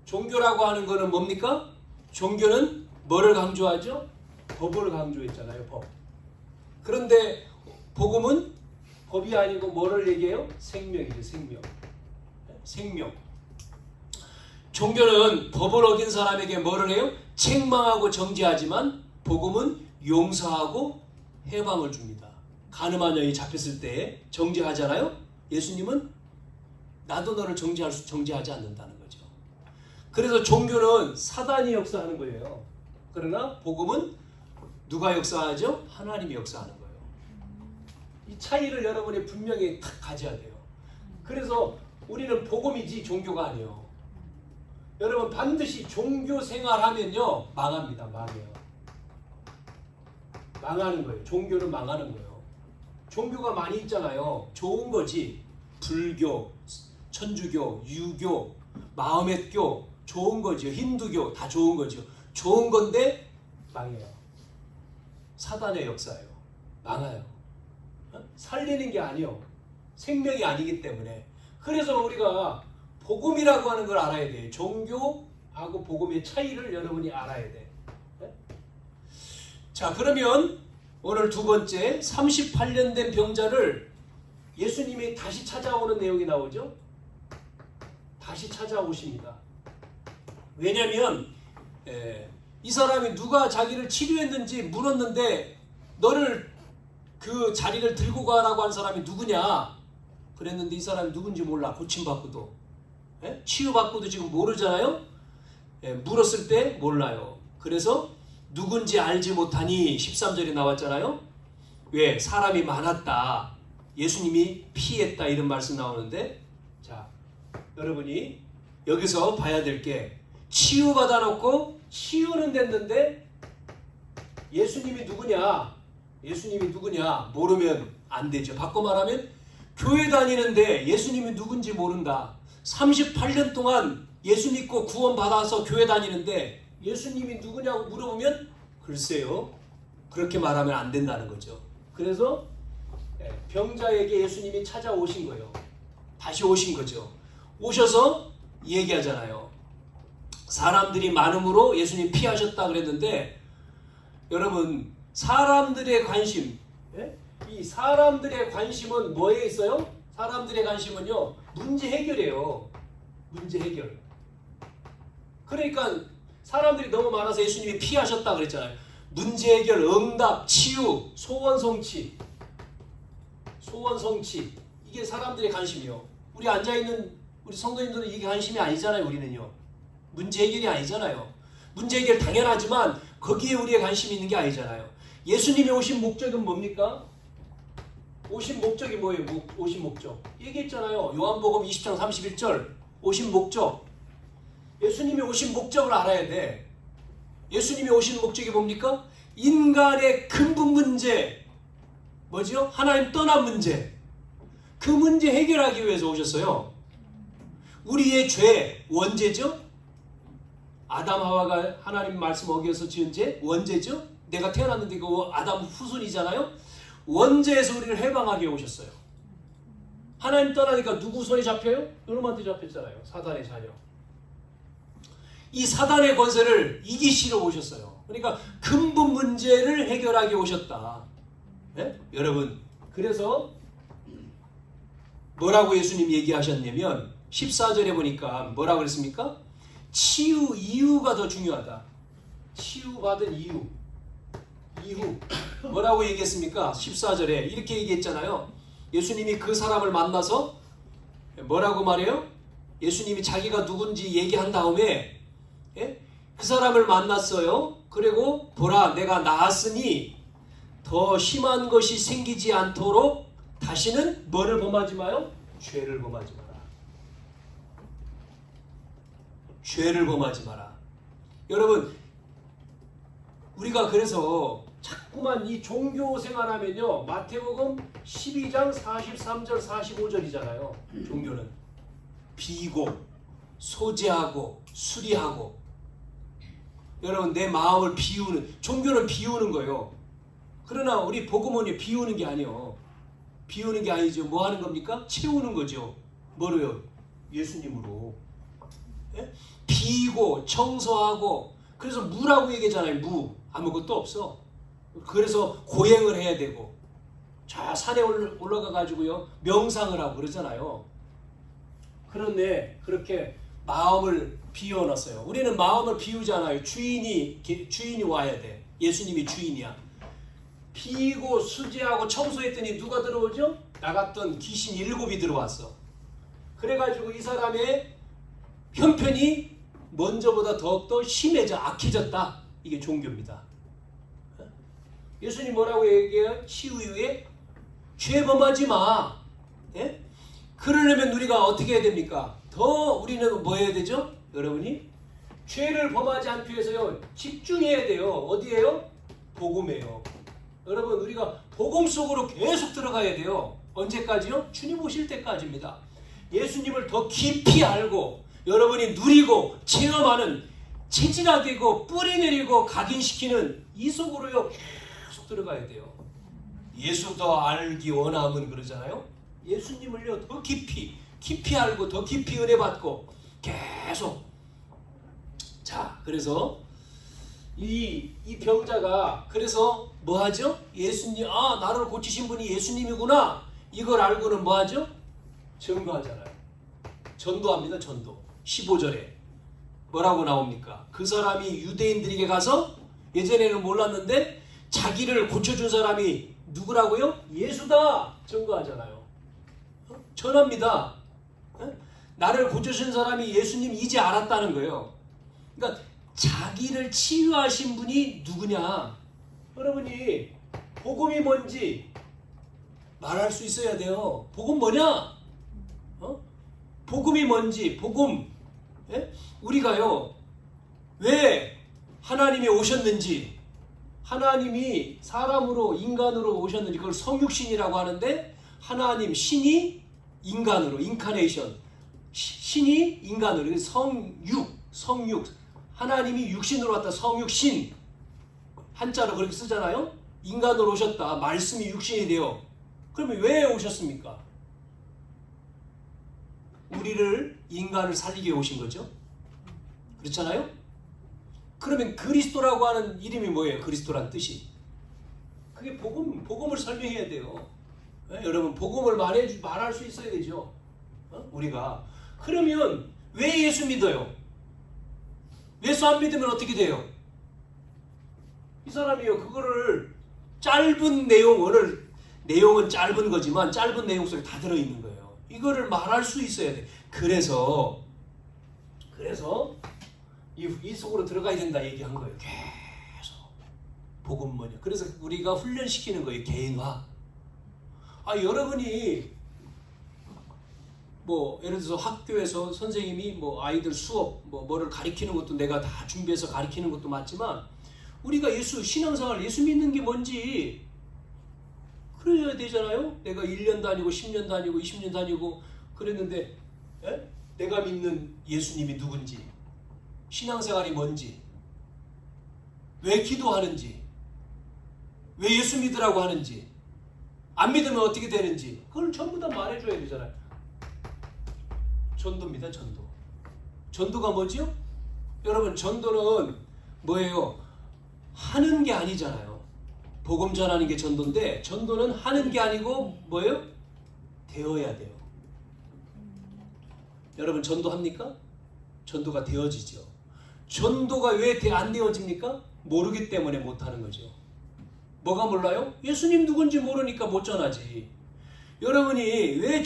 종교라고 하는 거는 뭡니까? 종교는 뭐를 강조하죠? 법을 강조했잖아요. 법. 그런데 복음은 법이 아니고 뭐를 얘기해요? 생명이죠. 생명. 생명. 종교는 법을 어긴 사람에게 뭐를 해요? 책망하고 정죄하지만 복음은 용서하고 해방을 줍니다. 가늠한 여인이 잡혔을 때 정죄하잖아요. 예수님은 나도 너를 정죄하지 않는다는 거죠. 그래서 종교는 사단이 역사하는 거예요. 그러나 복음은 누가 역사하죠? 하나님이 역사하는 거예요. 이 차이를 여러분이 분명히 딱 가져야 돼요. 그래서 우리는 복음이지 종교가 아니에요. 여러분 반드시 종교 생활하면요 망합니다. 망해요. 망하는 거예요. 종교는 망하는 거예요. 종교가 많이 있잖아요. 좋은 거지. 불교, 천주교, 유교, 마호멧교 좋은 거죠. 힌두교 다 좋은 거죠. 좋은 건데 망해요. 사단의 역사예요. 망해요. 살리는 게 아니요. 생명이 아니기 때문에. 그래서 우리가 복음이라고 하는 걸 알아야 돼요. 종교하고 복음의 차이를 여러분이 알아야 돼. 자, 그러면 오늘 두 번째 38년 된 병자를 예수님이 다시 찾아오는 내용이 나오죠. 다시 찾아오십니다. 왜냐하면 이 사람이 누가 자기를 치료했는지 물었는데 너를 그 자리를 들고 가라고 한 사람이 누구냐 그랬는데 이 사람이 누군지 몰라. 고침받고도 치유받고도 지금 모르잖아요. 물었을 때 몰라요. 그래서 누군지 알지 못하니 13절에 나왔잖아요. 왜? 사람이 많았다. 예수님이 피했다 이런 말씀 나오는데, 자, 여러분이 여기서 봐야 될 게 치유받아 놓고 치유는 됐는데 예수님이 누구냐? 예수님이 누구냐? 모르면 안 되죠. 바꿔 말하면 교회 다니는데 예수님이 누군지 모른다. 38년 동안 예수 믿고 구원 받아서 교회 다니는데 예수님이 누구냐고 물어보면 글쎄요. 그렇게 말하면 안 된다는 거죠. 그래서 병자에게 예수님이 찾아오신 거예요. 다시 오신 거죠. 오셔서 얘기하잖아요. 사람들이 많음으로 예수님 피하셨다 그랬는데 여러분 사람들의 관심, 이 사람들의 관심은 뭐에 있어요? 사람들의 관심은요 문제 해결이에요. 문제 해결. 그러니까 사람들이 너무 많아서 예수님이 피하셨다 그랬잖아요. 문제 해결, 응답, 치유, 소원 성취. 소원 성취. 이게 사람들의 관심이요. 우리 앉아있는 우리 성도님들은 이게 관심이 아니잖아요. 우리는요. 문제 해결이 아니잖아요. 문제 해결 당연하지만 거기에 우리의 관심이 있는 게 아니잖아요. 예수님이 오신 목적은 뭡니까? 오신 목적이 뭐예요? 오신 목적. 얘기했잖아요. 요한복음 20장 31절. 오신 목적. 예수님이 오신 목적을 알아야 돼. 예수님이 오신 목적이 뭡니까? 인간의 근본 문제. 뭐죠? 하나님 떠난 문제. 그 문제 해결하기 위해서 오셨어요. 우리의 죄, 원죄죠? 아담 하와가 하나님 말씀 어겨서 지은 죄, 원죄죠? 내가 태어났는데 그 아담 후손이잖아요? 원죄에서 우리를 해방하게 오셨어요. 하나님 떠나니까 누구 손에 잡혀요? 여러분한테 잡혔잖아요. 사단의 자녀. 이 사단의 권세를 이기시러 오셨어요. 그러니까 근본 문제를 해결하게 오셨다. 네? 여러분, 그래서 뭐라고 예수님이 얘기하셨냐면 14절에 보니까 뭐라고 그랬습니까? 치유 이유가 더 중요하다. 치유받은 이유. 뭐라고 얘기했습니까? 14절에 이렇게 얘기했잖아요. 예수님이 그 사람을 만나서 뭐라고 말해요? 예수님이 자기가 누군지 얘기한 다음에 그 사람을 만났어요. 그리고 보라 내가 나았으니 더 심한 것이 생기지 않도록 다시는 뭐를 범하지 마요? 죄를 범하지 마라. 죄를 범하지 마라. 여러분 우리가 그래서 자꾸만 이 종교 생활하면요 마태복음 12장 43절 45절이잖아요. 종교는 비고 소재하고 수리하고 여러분 내 마음을 비우는 종교는 비우는 거예요. 그러나 우리 복음은 비우는 게 아니에요. 비우는 게 아니죠. 뭐 하는 겁니까? 채우는 거죠. 뭐로요? 예수님으로. 비고 청소하고 그래서 무라고 얘기하잖아요. 무. 아무것도 없어. 그래서 고행을 해야 되고 저 산에 올라가 가지고요 명상을 하고 그러잖아요. 그런데 그렇게 마음을 비워놨어요. 우리는 마음을 비우잖아요. 주인이 와야 돼. 예수님이 주인이야. 비고 수지하고 청소했더니 누가 들어오죠? 나갔던 귀신 7이 들어왔어. 그래가지고 이 사람의 형편이 먼저보다 더욱더 심해져 악해졌다. 이게 종교입니다. 예수님 뭐라고 얘기해요? 치유 이후에 죄 범하지 마. 예? 그러려면 우리가 어떻게 해야 됩니까? 더 우리는 뭐 해야 되죠? 여러분이 죄를 범하지 않기 위해서요 집중해야 돼요. 어디에요? 복음이에요. 여러분 우리가 복음 속으로 계속 들어가야 돼요. 언제까지요? 주님 오실 때까지입니다. 예수님을 더 깊이 알고 여러분이 누리고 체험하는 체질화되고 뿌리내리고 각인시키는 이 속으로요 계속 들어가야 돼요. 예수 더 알기 원함은 그러잖아요. 예수님을요 더 깊이 알고 더 깊이 은혜 받고 계속. 자 그래서 이 병자가 그래서 뭐 하죠? 예수님 나를 고치신 분이 예수님이구나 이걸 알고는 뭐 하죠? 증거하잖아요. 전도합니다. 전도 15절에 뭐라고 나옵니까? 그 사람이 유대인들에게 가서 예전에는 몰랐는데 자기를 고쳐준 사람이 누구라고요? 예수다 증거하잖아요. 전합니다. 나를 고쳐준 사람이 예수님 이제 알았다는 거예요. 그러니까 자기를 치유하신 분이 누구냐? 여러분이 복음이 뭔지 말할 수 있어야 돼요. 복음 뭐냐? 복음이 뭔지 복음 우리가요 왜 하나님이 오셨는지 하나님이 사람으로 인간으로 오셨는지 그걸 성육신이라고 하는데 하나님 신이 인간으로 인카네이션 신이 인간으로 성육 하나님이 육신으로 왔다 성육신 한자로 그렇게 쓰잖아요. 인간으로 오셨다. 말씀이 육신이 되어. 그러면 왜 오셨습니까? 우리를 인간을 살리게 오신 거죠. 그렇잖아요. 그러면 그리스도라고 하는 이름이 뭐예요? 그리스도란 뜻이. 그게 복음을 설명해야 돼요. 여러분 복음을 말할 수 있어야 되죠. 우리가. 그러면 왜 예수 믿어요? 예수 안 믿으면 어떻게 돼요? 이 사람이요 그거를 짧은 내용은 짧은 거지만 짧은 내용 속에 다 들어있는 거예요. 이거를 말할 수 있어야 돼. 그래서 이 속으로 들어가야 된다 얘기한 거예요. 계속 복음 뭐냐. 그래서 우리가 훈련시키는 거예요. 개인화. 여러분이 예를 들어서 학교에서 선생님이 아이들 수업 뭐를 가르치는 것도 내가 다 준비해서 가르치는 것도 맞지만 우리가 신앙생활 예수 믿는 게 뭔지 그래야 되잖아요. 내가 1년 다니고 10년 다니고 20년 다니고 그랬는데 내가 믿는 예수님이 누군지 신앙생활이 뭔지 왜 기도하는지 왜 예수 믿으라고 하는지 안 믿으면 어떻게 되는지 그걸 전부 다 말해줘야 되잖아요. 전도입니다. 전도가 뭐지요? 여러분 전도는 뭐예요? 하는 게 아니잖아요. 복음 전하는 게 전도인데 전도는 하는 게 아니고 뭐예요? 되어야 돼요. 여러분 전도합니까? 전도가 되어지죠. 전도가 왜 안 되어집니까? 모르기 때문에 못하는 거죠. 뭐가 몰라요? 예수님 누군지 모르니까 못 전하지. 여러분이 왜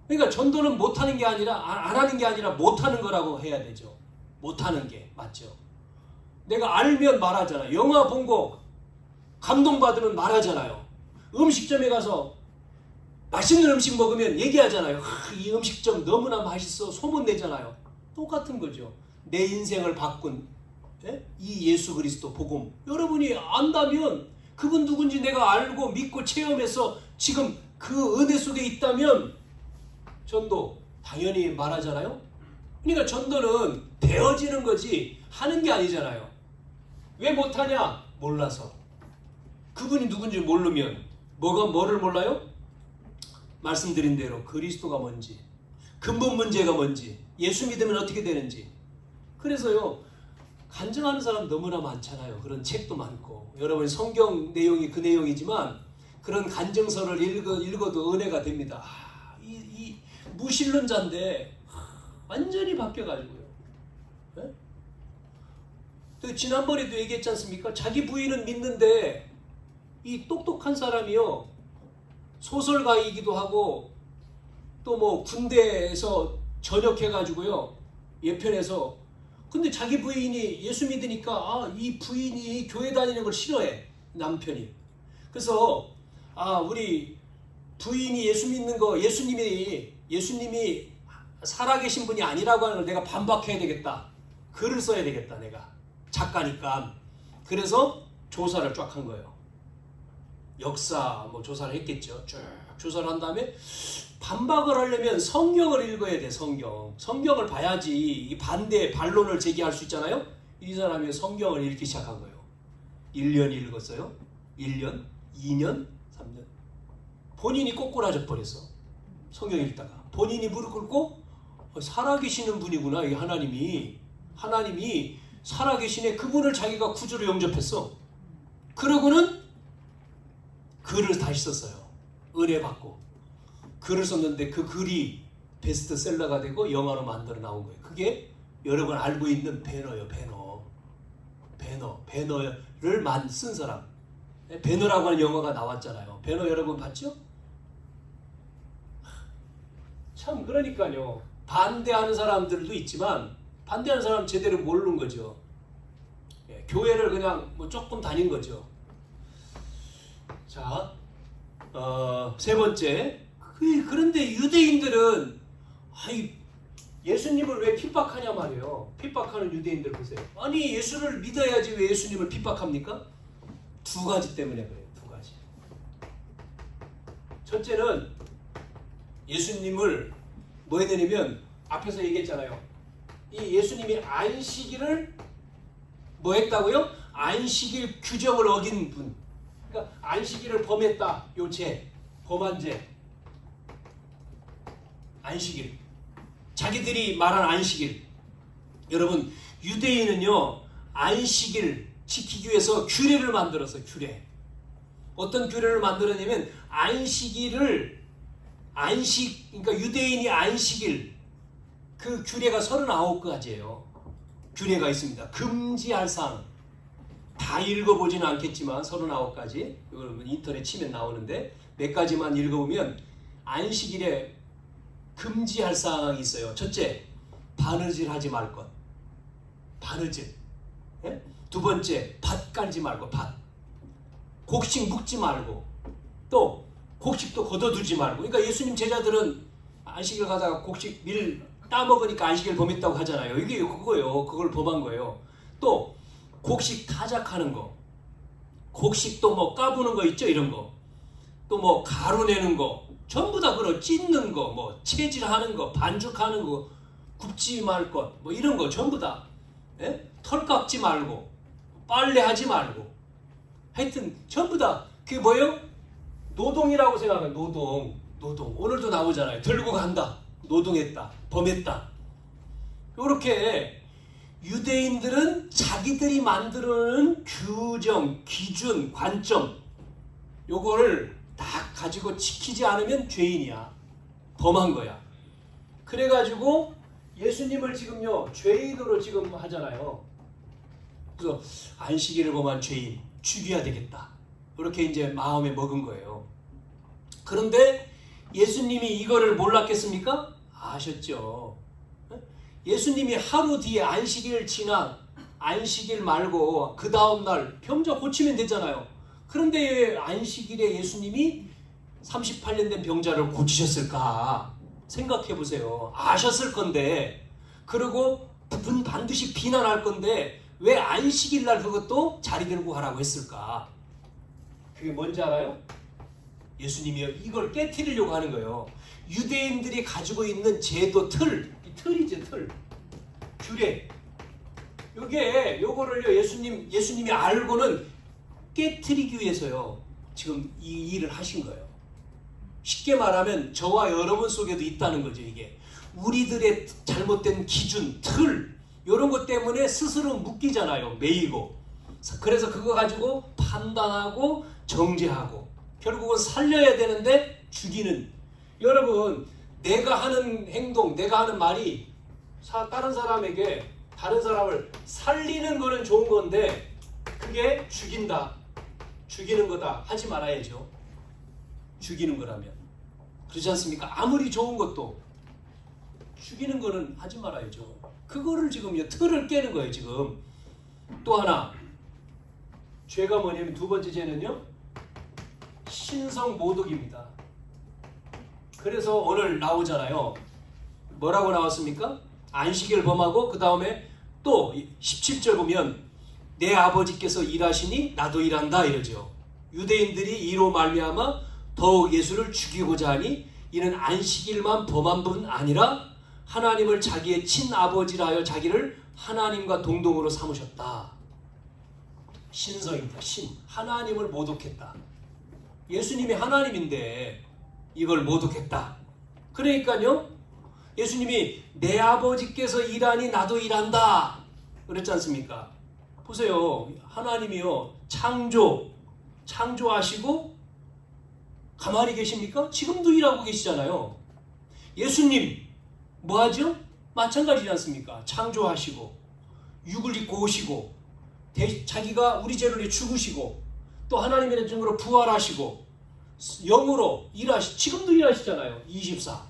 그러니까 전도는 못하는 게 아니라 안 하는 게 아니라 못하는 거라고 해야 되죠. 못하는 게 맞죠. 내가 알면 말하잖아요. 영화 본 거 감동받으면 말하잖아요. 음식점에 가서 맛있는 음식 먹으면 얘기하잖아요. 이 음식점 너무나 맛있어 소문내잖아요. 똑같은 거죠. 내 인생을 바꾼 이 예수 그리스도 복음. 여러분이 안다면 그분 누군지 내가 알고 믿고 체험해서 지금 그 은혜 속에 있다면 전도 당연히 말하잖아요. 그러니까 전도는 되어지는 거지 하는 게 아니잖아요. 왜 못하냐? 몰라서. 그분이 누군지 모르면 뭐를 몰라요? 말씀드린 대로 그리스도가 뭔지 근본 문제가 뭔지 예수 믿으면 어떻게 되는지. 그래서요 간증하는 사람 너무나 많잖아요. 그런 책도 많고 여러분이 성경 내용이 그 내용이지만 그런 간증서를 읽어도 은혜가 됩니다. 이 무신론자인데 완전히 바뀌어가지고요. 네? 또 지난번에도 얘기했지 않습니까? 자기 부인은 믿는데 이 똑똑한 사람이요 소설가이기도 하고 또 군대에서 전역해가지고요 예편에서 근데 자기 부인이 예수 믿으니까 이 부인이 교회 다니는 걸 싫어해 남편이. 그래서 우리 부인이 예수 믿는 거 예수님이 살아계신 분이 아니라고 하는 걸 내가 반박해야 되겠다. 글을 써야 되겠다. 내가 작가니까. 그래서 조사를 쫙 한 거예요. 역사 조사를 했겠죠. 쭉 조사를 한 다음에 반박을 하려면 성경을 읽어야 돼. 성경을 봐야지 이 반대 반론을 제기할 수 있잖아요. 이 사람이 성경을 읽기 시작한 거예요. 1년 읽었어요. 1년, 2년, 3년. 본인이 꼬꾸라져 버렸어. 성경 읽다가 본인이 무릎 꿇고 살아계시는 분이구나. 이 하나님이 살아계시네. 그분을 자기가 구주로 영접했어. 그러고는 글을 다시 썼어요. 은혜 받고 글을 썼는데 그 글이 베스트셀러가 되고 영화로 만들어 나온 거예요. 그게 여러분 알고 있는 배너예요. 배너를 쓴 사람. 배너라고 하는 영화가 나왔잖아요. 배너 여러분 봤죠? 참 그러니까요. 반대하는 사람들도 있지만 반대하는 사람 제대로 모르는 거죠. 교회를 그냥 조금 다닌 거죠. 자, 세 번째. 그런데 유대인들은 예수님을 왜 핍박하냐 말이에요. 핍박하는 유대인들 보세요. 아니 예수를 믿어야지 왜 예수님을 핍박합니까? 두 가지 때문에 그래요. 두 가지. 첫째는 예수님을 뭐 했느냐면 앞에서 얘기했잖아요. 이 예수님이 안식일을 뭐 했다고요? 안식일 규정을 어긴 분. 그러니까 안식일을 범했다. 요 죄, 범한 죄. 안식일. 자기들이 말한 안식일. 여러분, 유대인은요, 안식일 지키기 위해서 규례를 만들었어요. 규례. 어떤 규례를 만들었냐면 그러니까 유대인이 안식일, 그 규례가 39가지예요. 규례가 있습니다. 금지할 사항. 다 읽어보지는 않겠지만 39가지. 이걸 인터넷 치면 나오는데 몇 가지만 읽어보면 안식일에 금지할 사항이 있어요. 첫째, 바느질 하지 말 것. 바느질. 예? 두 번째, 밭 깔지 말고 밭. 곡식 묵지 말고. 또 곡식도 걷어두지 말고. 그러니까 예수님 제자들은 안식일 가다가 곡식 밀 따먹으니까 안식일 범했다고 하잖아요. 이게 그거예요. 그걸 범한 거예요. 또 곡식 타작하는 거. 곡식도 뭐 까부는 거 있죠. 이런 거. 또 뭐 가루 내는 거. 전부 다 그런 찢는 거, 뭐 채질하는 거, 반죽하는 거, 굽지 말 것, 뭐 이런 거 전부 다. 예? 털 깎지 말고, 빨래하지 말고. 하여튼 전부 다 그게 뭐예요? 노동이라고 생각해요. 노동. 오늘도 나오잖아요. 들고 간다. 노동했다. 범했다. 이렇게 유대인들은 자기들이 만드는 규정, 기준, 관점 요거를 딱 가지고 지키지 않으면 죄인이야. 범한 거야. 그래가지고 예수님을 지금요 죄인으로 지금 하잖아요. 그래서 안식일을 범한 죄인 죽여야 되겠다. 그렇게 이제 마음에 먹은 거예요. 그런데 예수님이 이거를 몰랐겠습니까? 아셨죠. 예수님이 하루 뒤에 안식일 지나 안식일 말고 그 다음날 병자 고치면 되잖아요. 그런데 안식일에 예수님이 38년 된 병자를 고치셨을까? 생각해 보세요. 아셨을 건데, 그리고 반드시 비난할 건데 왜 안식일 날 그것도 자리 들고 하라고 했을까? 그게 뭔지 알아요? 예수님이 이걸 깨트리려고 하는 거예요. 유대인들이 가지고 있는 제도 틀이죠, 틀. 규례. 요거를요 예수님이 알고는 깨트리기 위해서요. 지금 이 일을 하신 거예요. 쉽게 말하면 저와 여러분 속에도 있다는 거죠. 이게 우리들의 잘못된 기준, 틀 이런 것 때문에 스스로 묶이잖아요. 매이고. 그래서 그거 가지고 판단하고 정죄하고 결국은 살려야 되는데 죽이는. 여러분, 내가 하는 행동, 내가 하는 말이 다른 사람에게 다른 사람을 살리는 거는 좋은 건데 그게 죽이는 거다 하지 말아야죠. 죽이는 거라면. 그렇지 않습니까? 아무리 좋은 것도 죽이는 거는 하지 말아야죠. 그거를 지금 틀을 깨는 거예요. 지금 또 하나 죄가 뭐냐면 두 번째 죄는요 신성모독입니다. 그래서 오늘 나오잖아요. 뭐라고 나왔습니까? 안식일 범하고 그 다음에 또 17절 보면 내 아버지께서 일하시니 나도 일한다 이러죠. 유대인들이 이로 말미암아 더욱 예수를 죽이고자 하니 이는 안식일만 범한 분 아니라 하나님을 자기의 친아버지라 하여 자기를 하나님과 동등으로 삼으셨다. 신성입니다. 하나님을 모독했다. 예수님이 하나님인데 이걸 모독했다. 그러니까요 예수님이 내 아버지께서 일하니 나도 일한다 그랬지 않습니까? 보세요. 하나님이요 창조하시고 가만히 계십니까? 지금도 일하고 계시잖아요. 예수님 뭐하죠? 마찬가지지 않습니까? 창조하시고 육을 입고 오시고 자기가 우리 죄를 위해 죽으시고 또 하나님의 증거로 부활하시고 영으로 지금도 일하시잖아요. 24.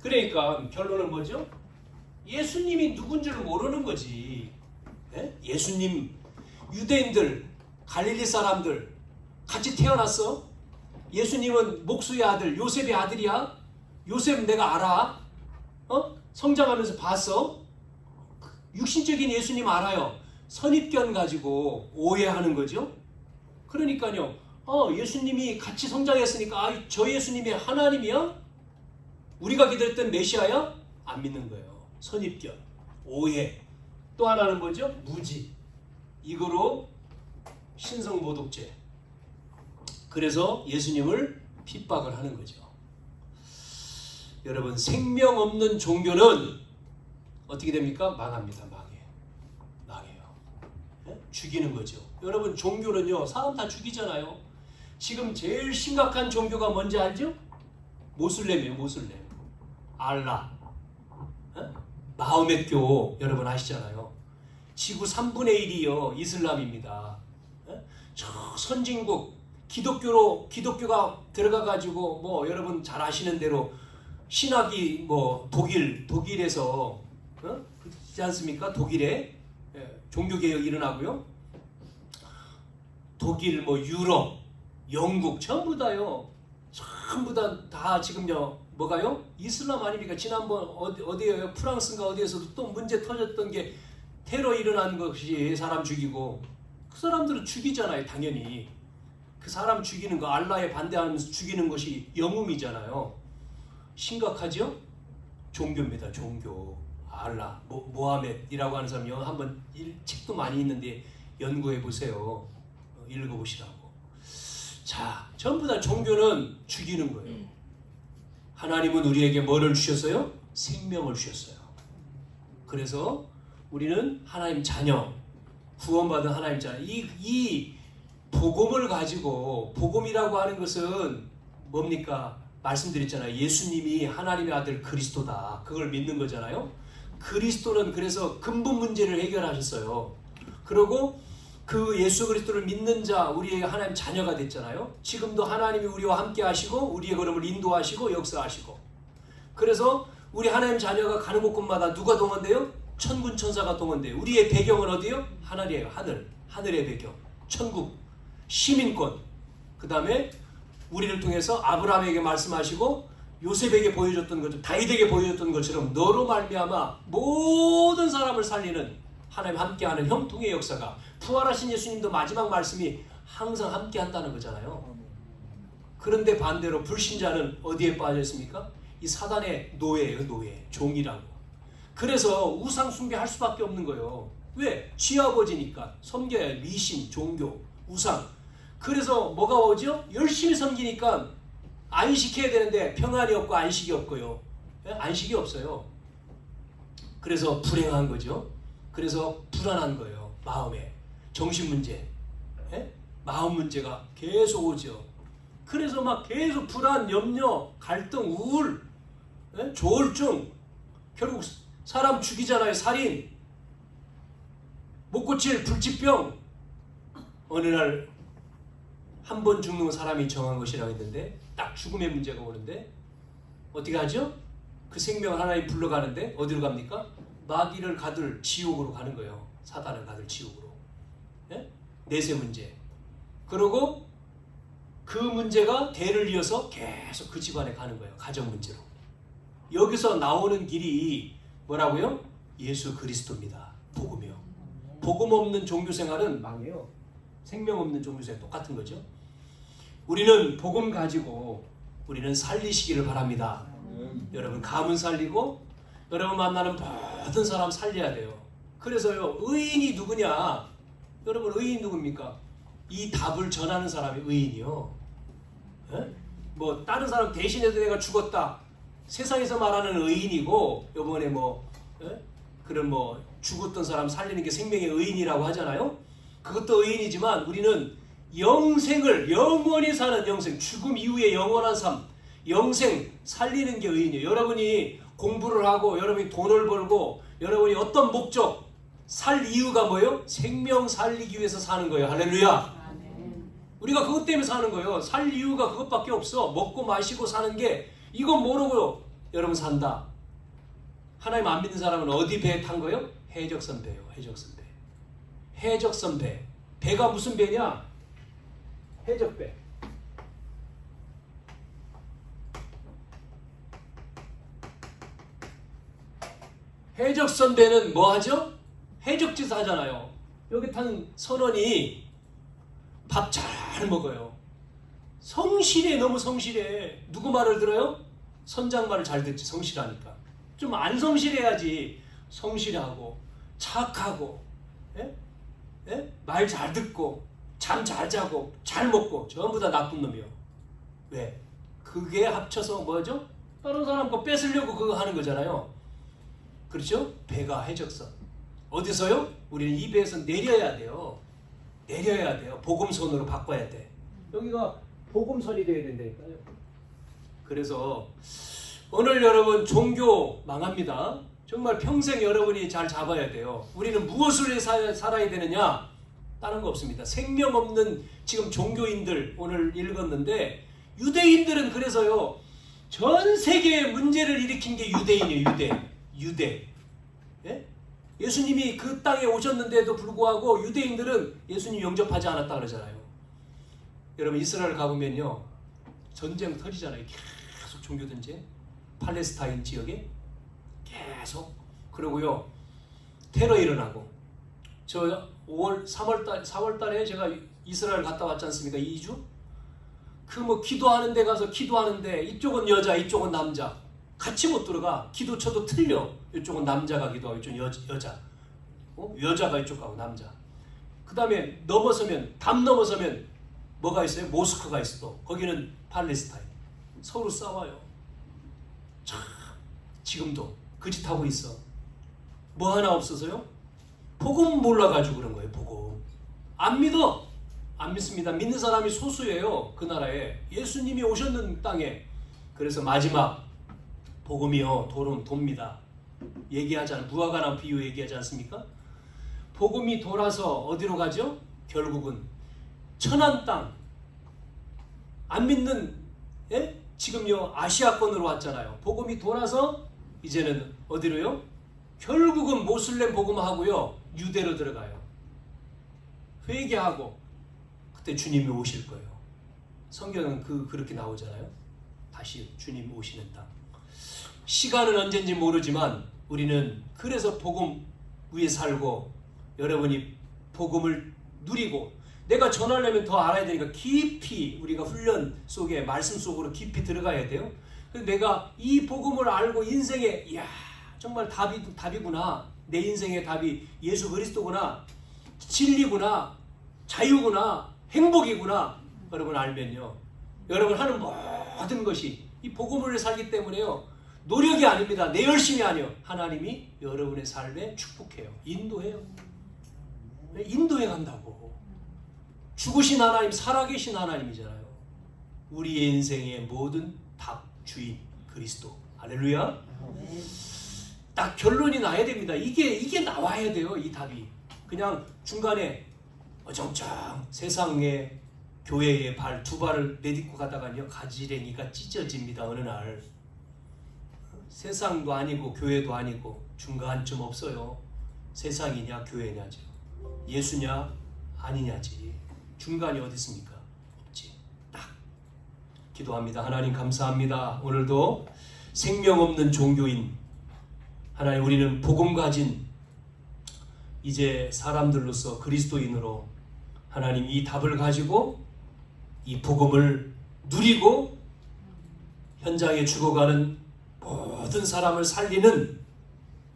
그러니까 결론은 뭐죠? 예수님이 누군지를 모르는 거지. 네? 예수님, 유대인들, 갈릴리 사람들 같이 태어났어? 예수님은 목수의 아들, 요셉의 아들이야? 요셉 내가 알아? 성장하면서 봤어? 육신적인 예수님 알아요. 선입견 가지고 오해하는 거죠. 그러니까요. 예수님이 같이 성장했으니까 저 예수님이 하나님이야? 우리가 기다렸던 메시아야? 안 믿는 거예요. 선입견, 오해. 또 하나는 뭐죠? 무지. 이거로 신성모독죄. 그래서 예수님을 핍박을 하는 거죠. 여러분, 생명 없는 종교는 어떻게 됩니까? 망합니다. 망해요. 네? 죽이는 거죠. 여러분, 종교는요, 사람 다 죽이잖아요. 지금 제일 심각한 종교가 뭔지 알죠? 모슬렘이에요. 모슬렘. 알라. 네? 마호멧교 여러분 아시잖아요. 지구 3분의 1이요 이슬람입니다. 네? 저 선진국 기독교가 들어가가지고 뭐 여러분 잘 아시는 대로 신학이 뭐 독일에서 그렇지 않습니까? 독일에 종교개혁이 일어나고요. 독일 뭐 유럽 영국 전부 다 지금요 뭐가요? 이슬람 아닙니까? 지난번 어디에요? 프랑스인가 어디에서도 또 문제 터졌던 게 테러 일어난 것이 사람 죽이고 그 사람들은 죽이잖아요. 당연히 그 사람 죽이는 거 알라에 반대하면서 죽이는 것이 영웅이잖아요. 심각하죠? 종교입니다. 종교. 알라, 모하멧이라고 하는 사람 영어 한번 책도 많이 있는데 연구해 보세요. 읽어보시라고. 자, 전부 다 종교는 죽이는 거예요. 하나님은 우리에게 뭐를 주셨어요? 생명을 주셨어요. 그래서 우리는 하나님 자녀, 구원받은 하나님 자녀. 이 복음을 가지고, 복음이라고 하는 것은 뭡니까? 말씀드렸잖아요. 예수님이 하나님의 아들 그리스도다. 그걸 믿는 거잖아요. 그리스도는 그래서 근본 문제를 해결하셨어요. 그리고 그 예수 그리스도를 믿는 자, 우리의 하나님 자녀가 됐잖아요. 지금도 하나님이 우리와 함께 하시고 우리의 걸음을 인도하시고 역사하시고. 그래서 우리 하나님 자녀가 가는 곳곳마다 누가 동원돼요? 천군 천사가 동원돼요. 우리의 배경은 어디요? 하늘이에요. 하늘의 배경. 천국, 시민권. 그 다음에 우리를 통해서 아브라함에게 말씀하시고 요셉에게 보여줬던 것처럼, 다윗에게 보여줬던 것처럼 너로 말미암아 모든 사람을 살리는 하나님 함께하는 형통의 역사가, 부활하신 예수님도 마지막 말씀이 항상 함께한다는 거잖아요. 그런데 반대로 불신자는 어디에 빠져 있습니까? 이 사단의 노예예요. 노예, 종이라고. 그래서 우상 숭배할 수밖에 없는 거예요. 왜? 쥐아버지니까 섬겨야 미신, 종교, 우상. 그래서 뭐가 오죠? 열심히 섬기니까 안식해야 되는데 평안이 없고 안식이 없고요. 안식이 없어요. 그래서 불행한 거죠. 그래서 불안한 거예요. 마음에. 정신 문제. 마음 문제가 계속 오죠. 그래서 막 계속 불안, 염려, 갈등, 우울, 조울증. 결국 사람 죽이잖아요. 살인. 못 고칠 불치병. 어느 날 한 번 죽는 사람이 정한 것이라고 했는데 딱 죽음의 문제가 오는데 어떻게 하죠? 그 생명을 하나님 불러가는데 어디로 갑니까? 마귀를 가둘 지옥으로 가는 거예요. 사단을 가둘 지옥으로. 내세 문제. 그리고 그 문제가 대를 이어서 계속 그 집안에 가는 거예요. 가정 문제로. 여기서 나오는 길이 뭐라고요? 예수 그리스도입니다. 복음이요. 복음 없는 종교생활은 망해요. 생명 없는 종교생활 똑같은 거죠. 우리는 복음 가지고 우리는 살리시기를 바랍니다. 여러분 감은 살리고 여러분 만나는 모든 사람 살려야 돼요. 그래서요, 의인이 누구냐? 여러분 의인 누굽니까? 이 답을 전하는 사람이 의인이요. 뭐 다른 사람 대신해서 내가 죽었다. 세상에서 말하는 의인이고, 요번에 그런 죽었던 사람 살리는 게 생명의 의인이라고 하잖아요. 그것도 의인이지만 우리는 영생을 영원히 사는 영생, 죽음 이후의 영원한 삶, 영생 살리는 게 의인이에요. 여러분이 공부를 하고 여러분이 돈을 벌고 여러분이 어떤 목적, 살 이유가 뭐예요? 생명 살리기 위해서 사는 거예요. 할렐루야. 아멘. 우리가 그것 때문에 사는 거예요. 살 이유가 그것밖에 없어. 먹고 마시고 사는 게, 이건 모르고요 여러분 산다. 하나님 안 믿는 사람은 어디 배에 탄 거예요? 해적선 배예요. 해적선 배. 해적선 배. 배가 무슨 배냐? 해적배. 해적선 배는 뭐 하죠? 해적짓 하잖아요. 여기 탄 선원이 밥 잘 먹어요. 성실해. 너무 성실해. 누구 말을 들어요? 선장 말을 잘 듣지. 성실하니까. 좀 안 성실해야지. 성실하고 착하고 말 잘 듣고 잠 잘 자고 잘 먹고 전부 다 나쁜 놈이요. 왜? 그게 합쳐서 뭐죠? 다른 사람 거 뺏으려고 그거 하는 거잖아요. 그렇죠? 배가 해적선. 어디서요? 우리는 이 배에서 내려야 돼요. 내려야 돼요. 복음선으로 바꿔야 돼. 여기가 복음선이 돼야 된다니까요. 그래서 오늘 여러분 종교 망합니다. 정말 평생 여러분이 잘 잡아야 돼요. 우리는 무엇을 위해 살아야 되느냐? 다른 거 없습니다. 생명 없는 지금 종교인들 오늘 읽었는데 유대인들은 그래서요. 전 세계에 문제를 일으킨 게 유대인이에요. 유대. 예? 예수님이 그 땅에 오셨는데도 불구하고 유대인들은 예수님 영접하지 않았다 그러잖아요. 여러분 이스라엘 가보면요. 전쟁 터지잖아요. 계속 종교 전쟁. 팔레스타인 지역에 계속. 그러고요. 테러 일어나고. 저 4월달에 제가 이스라엘 갔다 왔지 않습니까? 2주? 그 뭐 기도하는 데 가서 기도하는데 이쪽은 여자, 이쪽은 남자. 같이 못 들어가. 기도처도 틀려. 이쪽은 남자가 기도하고 이쪽은 여자. 여자가 이쪽 가고 남자. 그 다음에 담 넘어서면 뭐가 있어요? 모스크가 있어. 또. 거기는 팔레스타인. 서로 싸워요. 참 지금도 그 짓 하고 있어. 뭐 하나 없어서요? 복음 몰라가지고 그런 거예요. 복음. 안 믿어. 안 믿습니다. 믿는 사람이 소수예요. 그 나라에. 예수님이 오셨는 땅에. 그래서 마지막 복음이요. 돕니다. 얘기하잖아요. 무화과나무 비유 얘기하지 않습니까? 복음이 돌아서 어디로 가죠? 결국은 천한 땅. 안 믿는 지금요 아시아권으로 왔잖아요. 복음이 돌아서 이제는 어디로요? 결국은 모슬렘 복음하고요. 유대로 들어가요. 회개하고 그때 주님이 오실 거예요. 성경은 그렇게 나오잖아요. 다시 주님 오시는 땅. 시간은 언젠지 모르지만 우리는 그래서 복음 위에 살고 여러분이 복음을 누리고 내가 전하려면 더 알아야 되니까 깊이 우리가 훈련 속에 말씀 속으로 깊이 들어가야 돼요. 그래서 내가 이 복음을 알고 인생에 이야 정말 답이구나. 내 인생의 답이 예수 그리스도구나. 진리구나. 자유구나. 행복이구나. 여러분 알면요. 여러분 하는 모든 것이 이 복음을 살기 때문에요. 노력이 아닙니다. 내 열심이 아니요. 하나님이 여러분의 삶에 축복해요. 인도해요. 인도해 간다고. 죽으신 하나님, 살아계신 하나님이잖아요. 우리의 인생의 모든 답 주인 그리스도. 할렐루야. 딱 결론이 나야 됩니다. 이게 나와야 돼요. 이 답이. 그냥 중간에 어정쩡 세상에 교회에 두 발을 내딛고 가다가요 가지랭이가 찢어집니다. 어느 날. 세상도 아니고 교회도 아니고 중간쯤 없어요. 세상이냐 교회냐죠. 예수냐 아니냐지. 중간이 어디 있습니까? 없지. 딱. 기도합니다. 하나님 감사합니다. 오늘도 생명 없는 종교인 하나님 우리는 복음 가진 이제 사람들로서 그리스도인으로 하나님 이 답을 가지고 이 복음을 누리고 현장에 죽어가는 모든 사람을 살리는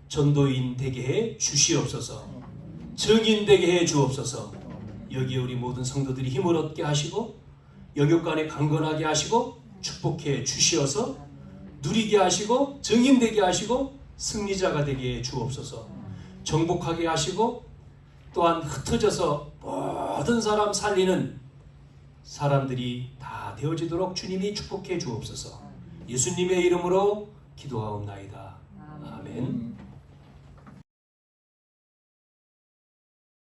전도인 되게 해 주시옵소서. 증인 되게 해 주옵소서. 여기에 우리 모든 성도들이 힘을 얻게 하시고 영육간에 강건하게 하시고 축복해 주시어서 누리게 하시고 증인되게 하시고 승리자가 되게 해 주옵소서. 정복하게 하시고 또한 흩어져서 모든 사람 살리는 사람들이 다 되어지도록 주님이 축복해 주옵소서. 예수님의 이름으로 기도하옵나이다. 아멘.